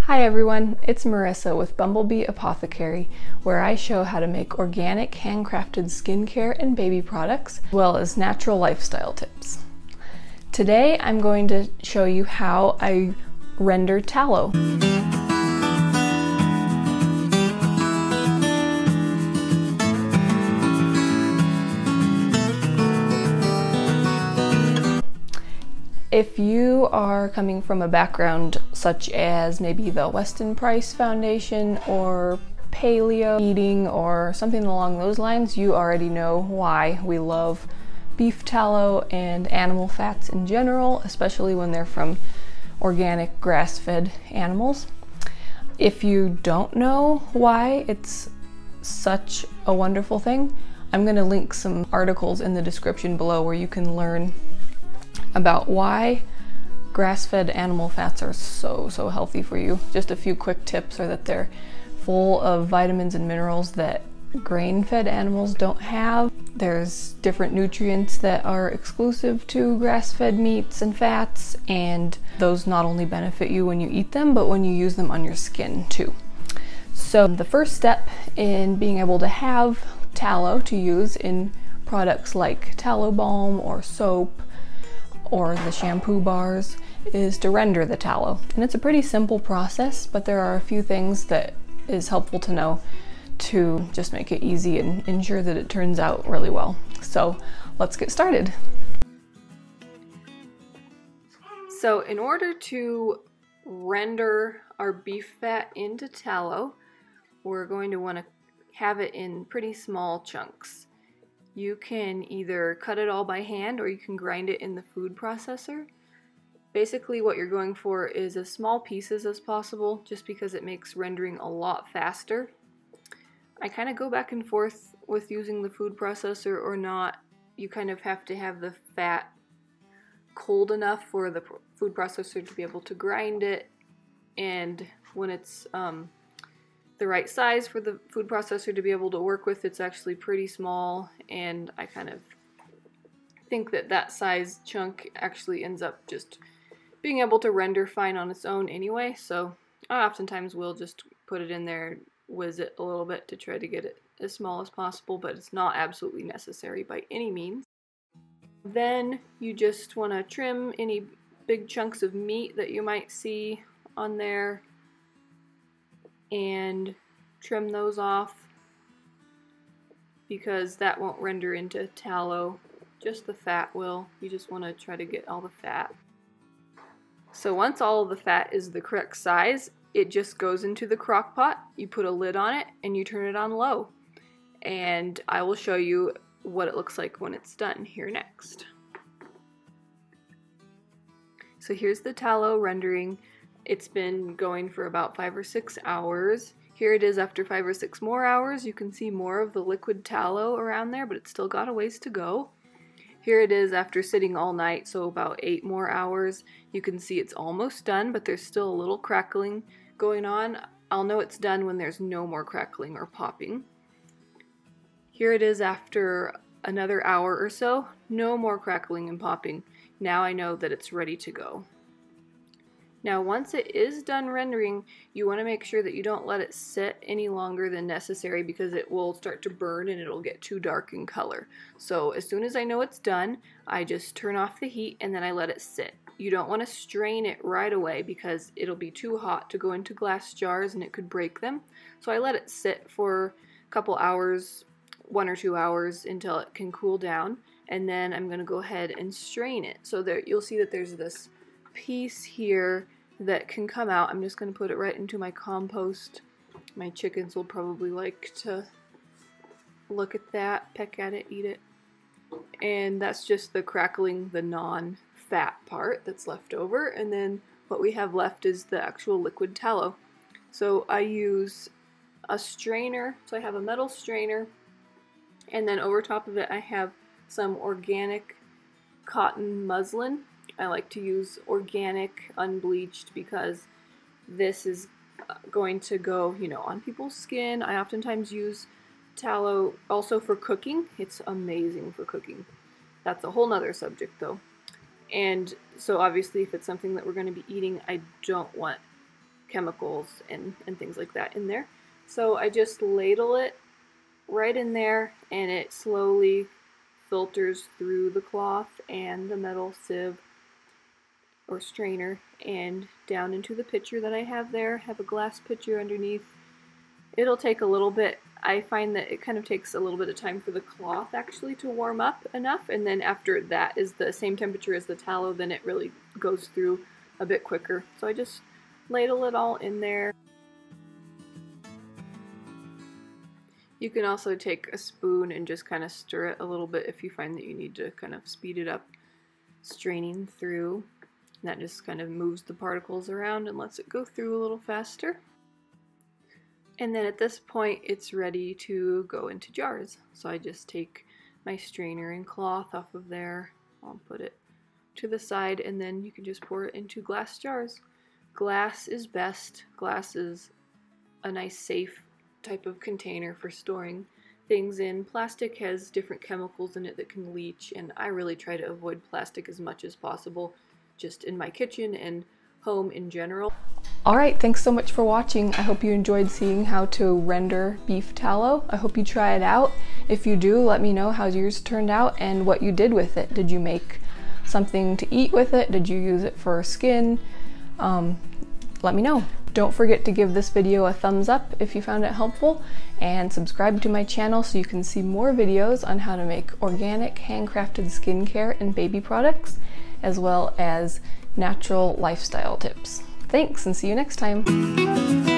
Hi everyone, it's Marissa with Bumblebee Apothecary, where I show how to make organic handcrafted skincare and baby products, as well as natural lifestyle tips. Today I'm going to show you how I render tallow. If you are coming from a background such as maybe the Weston Price Foundation or paleo eating or something along those lines, you already know why we love beef tallow and animal fats in general, especially when they're from organic grass-fed animals. If you don't know why it's such a wonderful thing, I'm going to link some articles in the description below where you can learn about why grass-fed animal fats are so healthy for you. Just a few quick tips are that they're full of vitamins and minerals that grain-fed animals don't have. There's different nutrients that are exclusive to grass-fed meats and fats, and those not only benefit you when you eat them, but when you use them on your skin too. So the first step in being able to have tallow to use in products like tallow balm or soap or the shampoo bars is to render the tallow. And it's a pretty simple process, but there are a few things that is helpful to know to just make it easy and ensure that it turns out really well. So let's get started. So in order to render our beef fat into tallow, we're going to want to have it in pretty small chunks. You can either cut it all by hand or you can grind it in the food processor. Basically what you're going for is as small pieces as possible, just because it makes rendering a lot faster. I kind of go back and forth with using the food processor or not. You kind of have to have the fat cold enough for the food processor to be able to grind it, and when it's the right size for the food processor to be able to work with, it's actually pretty small, and I kind of think that that size chunk actually ends up just being able to render fine on its own anyway, so I oftentimes will just put it in there, whiz it a little bit to try to get it as small as possible, but it's not absolutely necessary by any means. Then you just want to trim any big chunks of meat that you might see on there and trim those off, because that won't render into tallow, just the fat will. You just want to try to get all the fat. So once all of the fat is the correct size, it just goes into the crock pot. You put a lid on it and you turn it on low, and I will show you what it looks like when it's done here next. So here's the tallow rendering. It's been going for about 5 or 6 hours. Here it is after 5 or 6 more hours. You can see more of the liquid tallow around there, but it's still got a ways to go. Here it is after sitting all night, so about 8 more hours. You can see it's almost done, but there's still a little crackling going on. I'll know it's done when there's no more crackling or popping. Here it is after another hour or so. No more crackling and popping. Now I know that it's ready to go. Now once it is done rendering, you want to make sure that you don't let it sit any longer than necessary, because it will start to burn and it'll get too dark in color. So as soon as I know it's done, I just turn off the heat and then I let it sit. You don't want to strain it right away because it'll be too hot to go into glass jars and it could break them. So I let it sit for a couple hours, 1 or 2 hours, until it can cool down, and then I'm going to go ahead and strain it. So there you'll see that there's this piece here that can come out. I'm just going to put it right into my compost. My chickens will probably like to look at that, peck at it, eat it. And that's just the crackling, the non-fat part that's left over, and then what we have left is the actual liquid tallow. So I use a strainer, so I have a metal strainer, and then over top of it I have some organic cotton muslin. I like to use organic, unbleached, because this is going to go, you know, on people's skin. I oftentimes use tallow also for cooking. It's amazing for cooking. That's a whole nother subject though. And so obviously if it's something that we're going to be eating, I don't want chemicals and things like that in there. So I just ladle it right in there, and it slowly filters through the cloth and the metal sieve or strainer and down into the pitcher that I have there. I have a glass pitcher underneath. It'll take a little bit. I find that it kind of takes a little bit of time for the cloth actually to warm up enough, and then after that is the same temperature as the tallow, then it really goes through a bit quicker. So I just ladle it all in there. You can also take a spoon and just kind of stir it a little bit if you find that you need to kind of speed it up, straining through. And that just kind of moves the particles around and lets it go through a little faster. And then at this point it's ready to go into jars. So I just take my strainer and cloth off of there. I'll put it to the side, and then you can just pour it into glass jars. Glass is best. Glass is a nice safe type of container for storing things in. Plastic has different chemicals in it that can leach, and I really try to avoid plastic as much as possible, just in my kitchen and home in general. Alright, thanks so much for watching. I hope you enjoyed seeing how to render beef tallow. I hope you try it out. If you do, let me know how yours turned out and what you did with it. Did you make something to eat with it? Did you use it for skin? Let me know. Don't forget to give this video a thumbs up if you found it helpful, and subscribe to my channel so you can see more videos on how to make organic, handcrafted skincare and baby products, as well as natural lifestyle tips. Thanks, and see you next time.